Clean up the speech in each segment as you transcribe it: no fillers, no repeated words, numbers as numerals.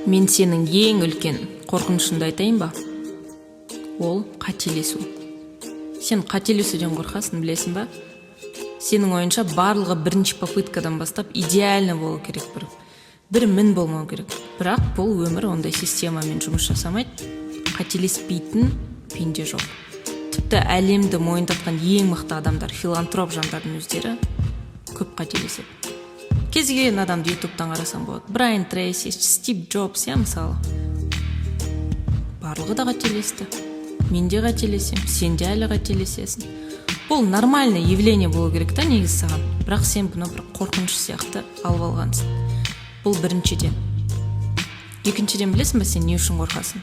Мен сенің ең үлкен қорқынышыңды айтайын ба? Ол қателесу. Сен қателесуден қорқасың, білесің ба? Сенің ойынша барлығы бірінші попыткадан бастап идеально болу керек, бір мін болмау керек. Бірақ бұл өмір ондай системамен жұмыс жасамайды. Қателеспейтін пенде жоқ. Тіпті әлемді мойындатқан ең мықты адамдар, филантроп жандардың өздері көп қателеседі. Кез келген адамды ютубтан қарасаң болады. Брайан Трейси, Стив Джобс, мысалы. Барлығы да қателесті. Мен де қателесем, сен де әлі қателесесің. Бұл нормальный явление болу керек та негізі саған. Бірақ сен бұны бір қорқыныш сияқты алып алғансың. Бұл біріншіден. Екіншіден, білесің бе, сен не үшін қорқасың?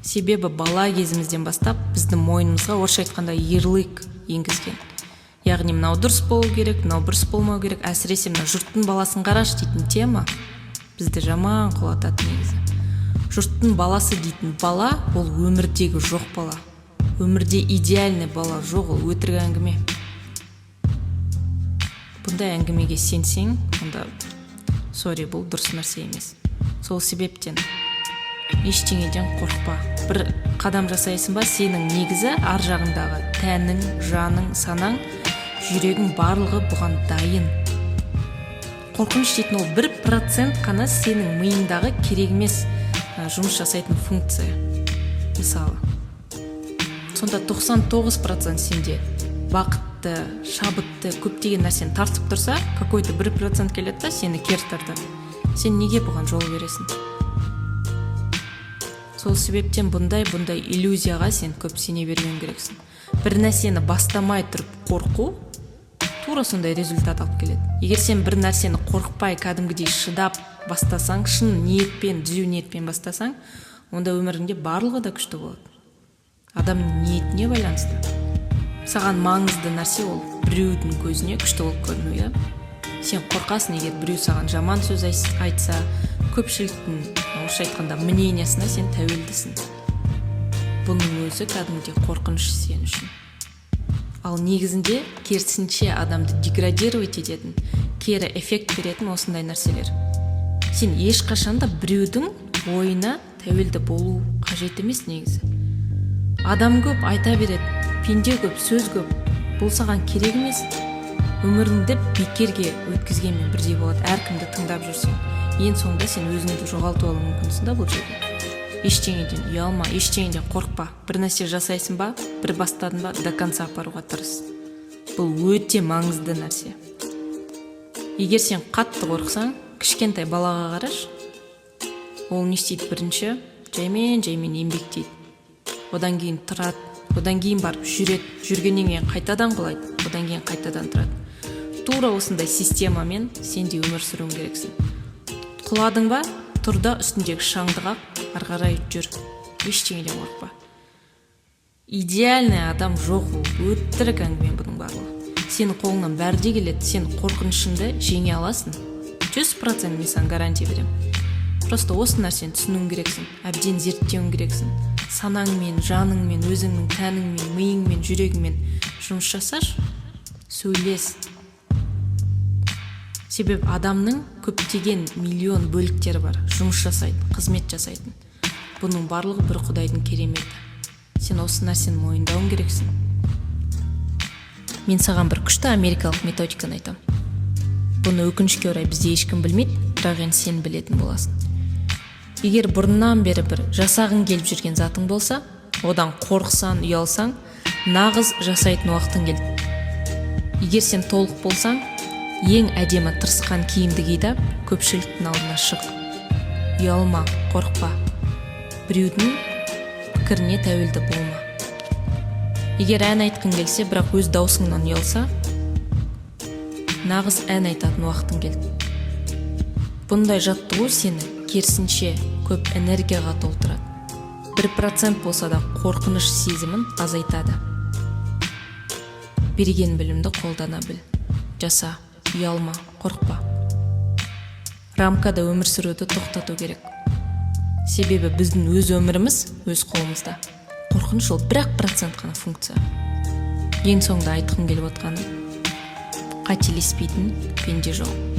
Себебі бала кезімізден бастап біздің мойнымызға орысша айтқанда ярлык енгізген. Яғни мынау дұрыс болу керек, мынау бұрыс болмау керек. Әсіресе мына жұрттың баласын қарашы дейтін тема бізді жаман құлатады негізі. Жұрттың баласы дейтін бала ол өмірдегі жоқ бала. Өмірде идеальный бала жоқ, ол өтірік әңгіме. Бұндай әңгімеге сенсең, онда бұл дұрыс нәрсе емес. Сол себептен ештеңеден қорықпа. Бір қадам жасайсың ба, сенің негізі ар жағындағы тәнің, жаның, санаң, жүрегің барлығы бұған дайын. Қорқыныш дейтін ол 1% қана сенің миыңдағы керек емес жұмыс жасайтын функция. Мысалы. Сонда 99% сенде бақытты, шабытты, көптеген нәрсені тартып тұрса, какой-то 1% келеді да сені кері тартады. Сен неге бұған жол бересің? Сол себептен бұндай иллюзияға сен көп сене берген керексің. Бір нәрсені бастамай тұрып қорқу тура сондай результат алып келеді. Егер сен бір нәрсені қорықпай, кәдімгідей шыдап бастасаң, шын ниетпен, түзу ниетпен бастасаң, онда өміріңде барлығы да күшті болады. Адамның ниетіне байланысты. Саған маңызды нәрсе ол біреудің көзіне күшті болып көріну. Сен қорқасың, егер біреу саған жаман сөз айтса, көпшіліктің орысша айтқанда мнениясына сен тәуелдісің. Бұның өзі кәдімгідей қорқыныш сен үшін. Ал негізінде керісінше адамды деградировать ететін, кері эффект беретін осындай нәрселер. Сен ешқашан да біреудің ойына тәуелді болу қажет емес негізі. Адам көп айта береді, пенде көп, сөз көп. Бұл саған керек емес. Өміріңді бекерге өткізгенмен бірдей болады, әркімді тыңдап жүрсең. Ең соңында сен өзіңді жоғалтып алу мүмкінсің да бұл жерде. Ештеңеден ұялма, ештеңеден қорықпа. Бір нәрсе жасайсың ба, бір бастадың ба, до конца апаруға тырыс. Бұл өте маңызды нәрсе. Егер сен қатты қорықсаң, кішкентай балаға қараш, ол не істейді? Бірінші жаймен еңбектейді. Одан кейін тұрады, одан кейін барып жүреді, жүргеннен кейін қайтадан құлайды, одан кейін қайтадан тұрады. Тура осындай системамен сен де өмір сүруің керексің. Құладың ба, тұрда үстіндегі шаңды қақ, ары қарай жүр. Ештеңеден қорықпа. Идеальный адам жоқ, ол өтірік әңгіме бұның барлығы. Сенің қолыңнан бәрі де келеді, сен қорқынышыңды жеңе аласың. 100% мен саған гарантия беремін. Просто осы нәрсені түсінуің керексің, әбден зерттеуің керексің. Санаңмен, жаныңмен, өзіңнің тәніңмен, миыңмен, жүрегіңмен жұмыс жасаш, сөйлес. Себебі адамның көптеген миллион бөліктері бар, жұмыс жасайтын, қызмет жасайтын. Бұның барлығы бір құдайдың кереметі. Сен осы нәрсені мойындауың керексің. Мен саған бір күшті америкалық методиканы айтам. Бұны өкінішке орай бізде ешкім білмейді, бірақ енді сен білетін боласың. Егер бұрыннан бері бір жасағың келіп жүрген затың болса, одан қорықсаң, ұялсаң, нағыз жасайтын уақытың келді. Егер сен толық болсаң, ең әдемі тырысқан киімді киді, көпшіліктің алдына шық. Ұялма, қорықпа. Біреудің пікіріне тәуелді болма. Егер ән айтқың келсе, бірақ өз даусыңнан ұялса, нағыз ән айтатын уақытың келді. Бұндай жаттығу сені керісінше көп энергияға толтырады. 1% болса да қорқыныш сезімін азайтады. Берген білімді қолдана біл. Жаса, ұялма, қорықпа. Рамкада өмір сүруді тоқтату керек. Себебі біздің өз өміріміз өз қолымызда. Қорқыныш ол 1% қана функция. Ең соңында айтқым келіп отқаны, қателеспейтін пенде жоқ.